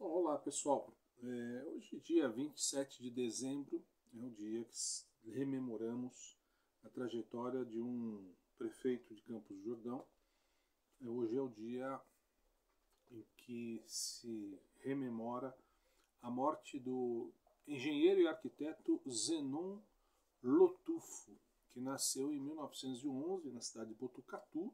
Olá pessoal, hoje dia 27 de dezembro é o dia que rememoramos a trajetória de um prefeito de Campos do Jordão. Hoje é o dia em que se rememora a morte do engenheiro e arquiteto Zenon Lotufo, que nasceu em 1911 na cidade de Botucatu,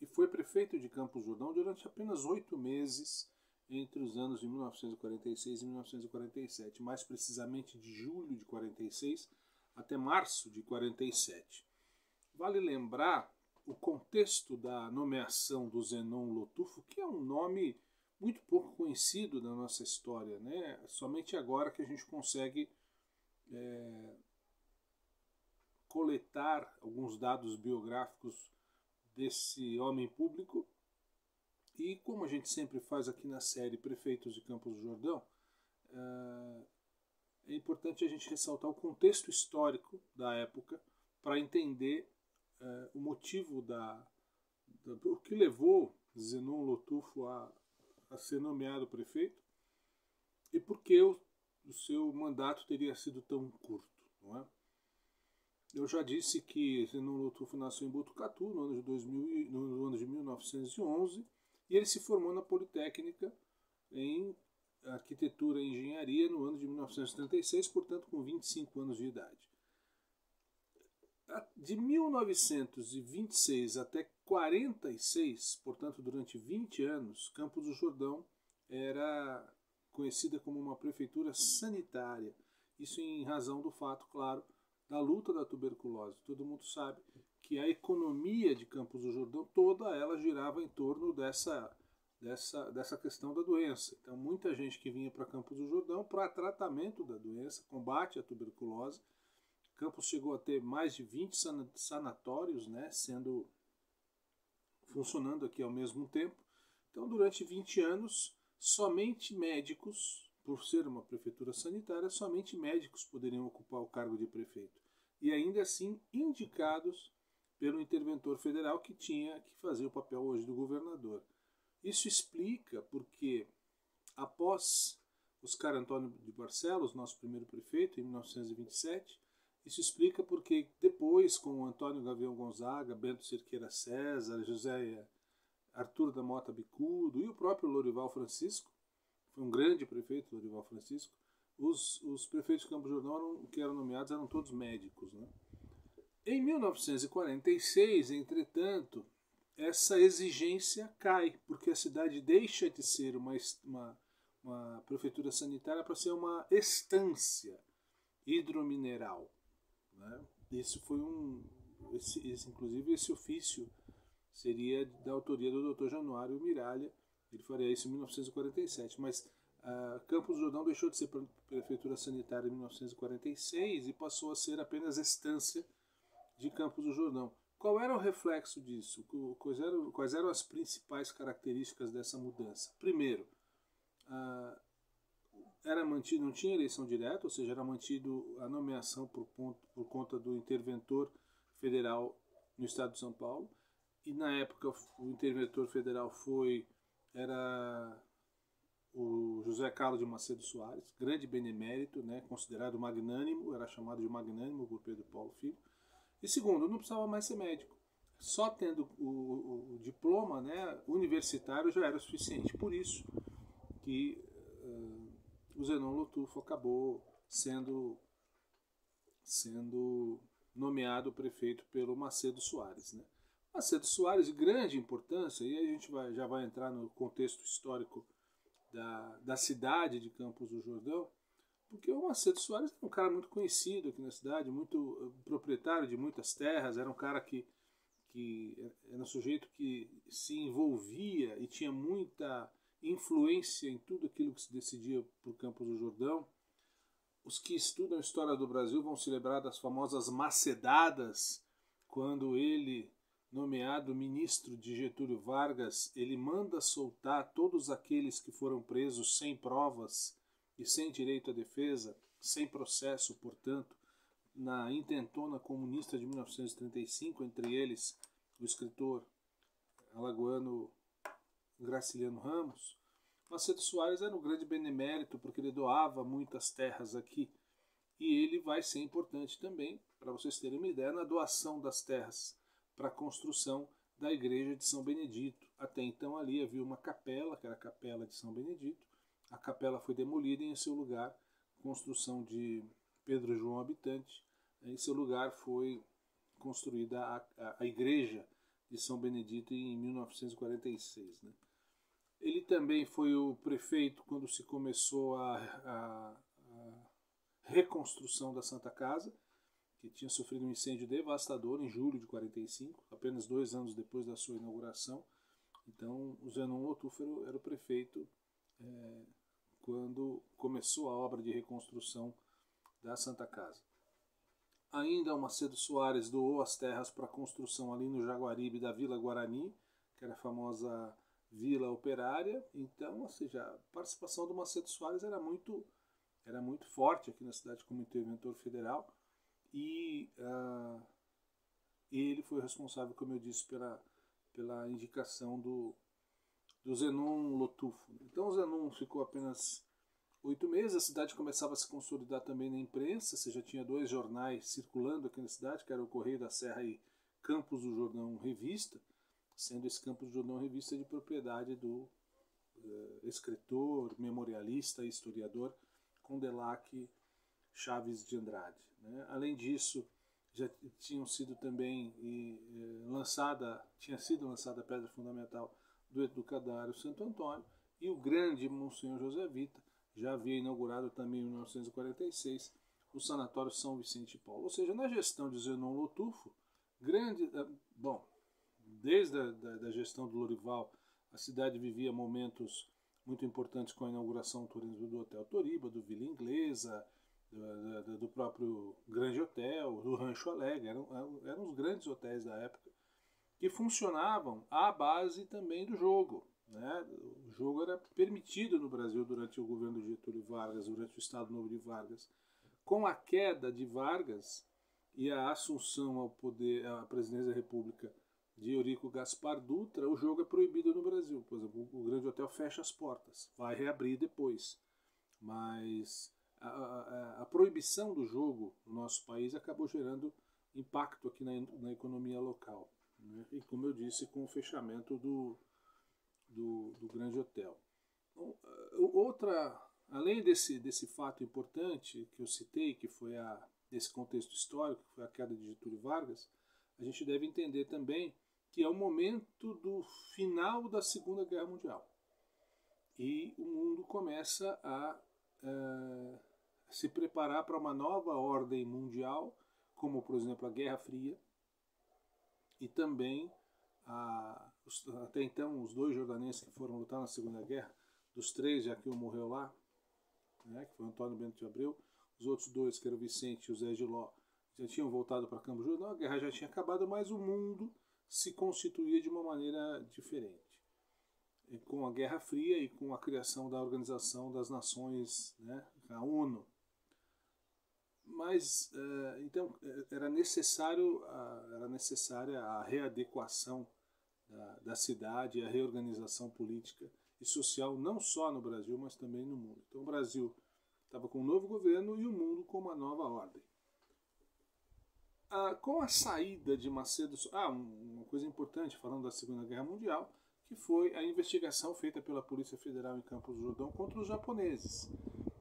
e foi prefeito de Campos do Jordão durante apenas 8 meses entre os anos de 1946 e 1947, mais precisamente de julho de 46 até março de 47. Vale lembrar o contexto da nomeação do Zenon Lotufo, que é um nome muito pouco conhecido na nossa história, né? Somente agora que a gente consegue coletar alguns dados biográficos desse homem público. E como a gente sempre faz aqui na série Prefeitos de Campos do Jordão, é importante a gente ressaltar o contexto histórico da época para entender o motivo o que levou Zenon Lotufo a ser nomeado prefeito e por que o seu mandato teria sido tão curto, não é? Eu já disse que Zenon Lotufo nasceu em Botucatu no ano de 2000, no ano de 1911, e ele se formou na Politécnica em Arquitetura e Engenharia no ano de 1936, portanto com 25 anos de idade. De 1926 até 46, portanto durante 20 anos, Campos do Jordão era conhecida como uma prefeitura sanitária. Isso em razão do fato, claro, da luta da tuberculose. Todo mundo sabe que a economia de Campos do Jordão, toda ela girava em torno dessa questão da doença. Então muita gente que vinha para Campos do Jordão para tratamento da doença, combate à tuberculose. Campos chegou a ter mais de 20 sanatórios, né, funcionando aqui ao mesmo tempo. Então durante 20 anos, somente médicos, por ser uma prefeitura sanitária, somente médicos poderiam ocupar o cargo de prefeito. E ainda assim indicados pelo interventor federal, que tinha que fazer o papel hoje do governador. Isso explica porque, após Oscar Antônio de Barcelos, nosso primeiro prefeito, em 1927, isso explica porque depois, com Antônio Gavião Gonzaga, Bento Cerqueira César, José Arthur da Mota Bicudo e o próprio Lorival Francisco, foi um grande prefeito, Lorival Francisco, os prefeitos de Campos do Jordão que eram nomeados eram todos médicos, né? Em 1946, entretanto, essa exigência cai, porque a cidade deixa de ser uma prefeitura sanitária para ser uma estância hidromineral, né? Isso foi inclusive esse ofício seria da autoria do Dr. Januário Miralha. Ele faria isso em 1947, mas Campos do Jordão deixou de ser prefeitura sanitária em 1946 e passou a ser apenas estância de Campos do Jordão. Qual era o reflexo disso? Quais eram as principais características dessa mudança? Primeiro, era mantido, não tinha eleição direta, ou seja, era mantido a nomeação por conta do interventor federal no estado de São Paulo. E na época o interventor federal era o José Carlos de Macedo Soares, grande benemérito, né, considerado magnânimo, era chamado de magnânimo por Pedro Paulo Filho. E segundo, não precisava mais ser médico. Só tendo o diploma, né, universitário já era o suficiente. Por isso que o Zenon Lotufo acabou sendo nomeado prefeito pelo Macedo Soares, né? Macedo Soares, de grande importância, e aí a gente já vai entrar no contexto histórico da cidade de Campos do Jordão, porque o Macedo Soares era um cara muito conhecido aqui na cidade, muito proprietário de muitas terras, era um cara que era um sujeito que se envolvia e tinha muita influência em tudo aquilo que se decidia por Campos do Jordão. Os que estudam a história do Brasil vão se lembrar das famosas macedadas, quando ele, nomeado ministro de Getúlio Vargas, ele manda soltar todos aqueles que foram presos sem provas e sem direito à defesa, sem processo, portanto, na intentona comunista de 1935, entre eles o escritor alagoano Graciliano Ramos. Macedo Soares era um grande benemérito porque ele doava muitas terras aqui e ele vai ser importante também, para vocês terem uma ideia, na doação das terras para a construção da igreja de São Benedito. Até então ali havia uma capela, que era a Capela de São Benedito. A capela foi demolida e em seu lugar, construção de Pedro João Habitante, em seu lugar foi construída a igreja de São Benedito em 1946. Né? Ele também foi o prefeito quando se começou a reconstrução da Santa Casa, que tinha sofrido um incêndio devastador em julho de 45, apenas 2 anos depois da sua inauguração. Então, o Zenon Lotufo era o prefeito quando começou a obra de reconstrução da Santa Casa. Ainda o Macedo Soares doou as terras para a construção ali no Jaguaribe da Vila Guarani, que era a famosa Vila Operária. Então, ou seja, a participação do Macedo Soares era muito forte aqui na cidade como interventor federal. E ele foi responsável, como eu disse, pela indicação do Zenon Lotufo. Então o Zenon ficou apenas 8 meses, a cidade começava a se consolidar também na imprensa, você já tinha 2 jornais circulando aqui na cidade, que era o Correio da Serra e Campos do Jordão Revista, sendo esse Campos do Jordão Revista de propriedade do escritor, memorialista e historiador Condelac Chaves de Andrade. Né? Além disso, já tinham sido também tinha sido lançada a pedra fundamental do Educandário Santo Antônio, e o grande Monsenhor José Vita já havia inaugurado também em 1946 o Sanatório São Vicente e Paulo. Ou seja, na gestão de Zenon Lotufo, desde a gestão do Lorival, a cidade vivia momentos muito importantes com a inauguração do Hotel Toriba, do Vila Inglesa, do próprio Grande Hotel, do Rancho Alegre. Eram os grandes hotéis da época que funcionavam à base também do jogo. Né? O jogo era permitido no Brasil durante o governo de Getúlio Vargas, durante o Estado Novo de Vargas. Com a queda de Vargas e a assunção ao poder, à presidência da República de Eurico Gaspar Dutra, o jogo é proibido no Brasil. Por exemplo, o Grande Hotel fecha as portas, vai reabrir depois. Mas a proibição do jogo no nosso país acabou gerando impacto aqui na economia local. Né? E, como eu disse, com o fechamento do Grande Hotel. Então, além desse fato importante que eu citei, que foi desse contexto histórico, que foi a queda de Getúlio Vargas, a gente deve entender também que é o momento do final da Segunda Guerra Mundial. E o mundo começa a se preparar para uma nova ordem mundial, como, por exemplo, a Guerra Fria, e também, até então, os 2 jordanenses que foram lutar na Segunda Guerra, dos 3, já que um morreu lá, né, que foi Antônio Bento de Abreu, os outros 2, que eram o Vicente e o Zé Giló, já tinham voltado para Campos do Jordão, a guerra já tinha acabado, mas o mundo se constituía de uma maneira diferente. E com a Guerra Fria e com a criação da Organização das Nações, né, a ONU. Mas, então, era necessária a readequação da cidade, a reorganização política e social, não só no Brasil, mas também no mundo. Então o Brasil estava com um novo governo e o mundo com uma nova ordem. Com a saída de Macedo... uma coisa importante, falando da Segunda Guerra Mundial, que foi a investigação feita pela Polícia Federal em Campos do Jordão contra os japoneses.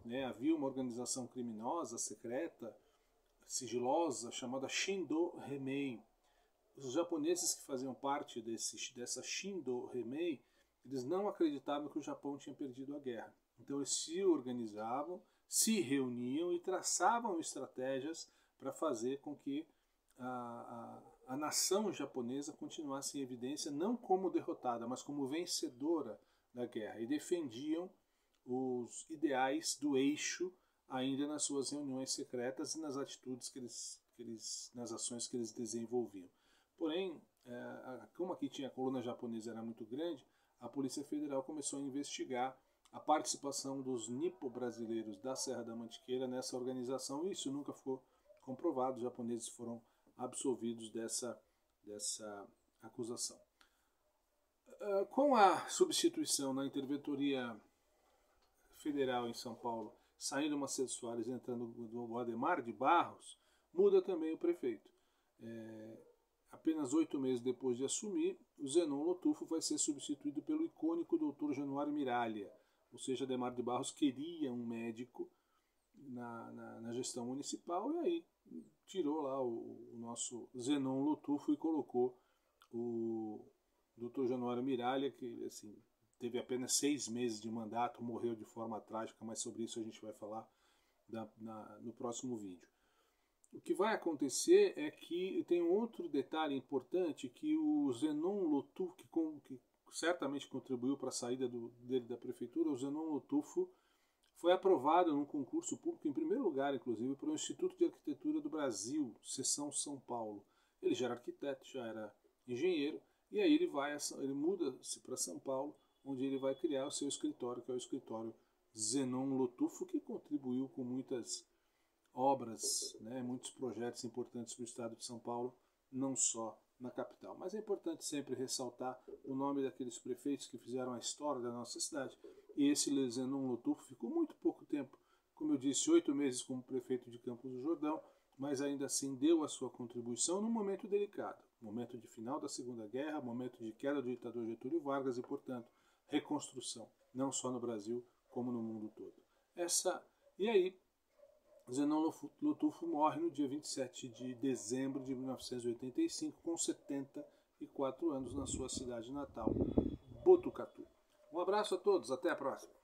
Né? Havia uma organização criminosa, secreta, sigilosa, chamada Shindo Remei. Os japoneses que faziam parte dessa Shindo Remei, eles não acreditavam que o Japão tinha perdido a guerra. Então eles se organizavam, se reuniam e traçavam estratégias para fazer com que a nação japonesa continuasse em evidência, não como derrotada, mas como vencedora da guerra. E defendiam os ideais do eixo ainda nas suas reuniões secretas e nas atitudes nas ações que eles desenvolviam. Porém, como aqui tinha a coluna japonesa era muito grande, a Polícia Federal começou a investigar a participação dos nipo-brasileiros da Serra da Mantiqueira nessa organização, e isso nunca ficou comprovado. Os japoneses foram absolvidos dessa acusação. Com a substituição na interventoria federal em São Paulo, saindo Macedo Soares e entrando o Adhemar de Barros, muda também o prefeito. Apenas 8 meses depois de assumir, o Zenon Lotufo vai ser substituído pelo icônico Dr. Januário Miralha, ou seja, Adhemar de Barros queria um médico na gestão municipal e aí tirou lá o nosso Zenon Lotufo e colocou o Dr. Januário Miralha, que assim, teve apenas 6 meses de mandato, morreu de forma trágica, mas sobre isso a gente vai falar no próximo vídeo. O que vai acontecer é que tem um outro detalhe importante, que o Zenon Lotufo, que certamente contribuiu para a saída dele da prefeitura, o Zenon Lotufo foi aprovado num concurso público, em primeiro lugar, inclusive, para o Instituto de Arquitetura do Brasil, seção São Paulo. Ele já era arquiteto, já era engenheiro, e aí ele muda-se para São Paulo, onde ele vai criar o seu escritório, que é o escritório Zenon Lotufo, que contribuiu com muitas obras, né, muitos projetos importantes para o estado de São Paulo, não só na capital. Mas é importante sempre ressaltar o nome daqueles prefeitos que fizeram a história da nossa cidade. E esse Zenon Lotufo ficou muito pouco tempo, como eu disse, 8 meses como prefeito de Campos do Jordão, mas ainda assim deu a sua contribuição num momento delicado, momento de final da Segunda Guerra, momento de queda do ditador Getúlio Vargas e, portanto, reconstrução, não só no Brasil, como no mundo todo. E aí, Zenon Lotufo morre no dia 27 de dezembro de 1985, com 74 anos, na sua cidade natal, Botucatu. Um abraço a todos, até a próxima.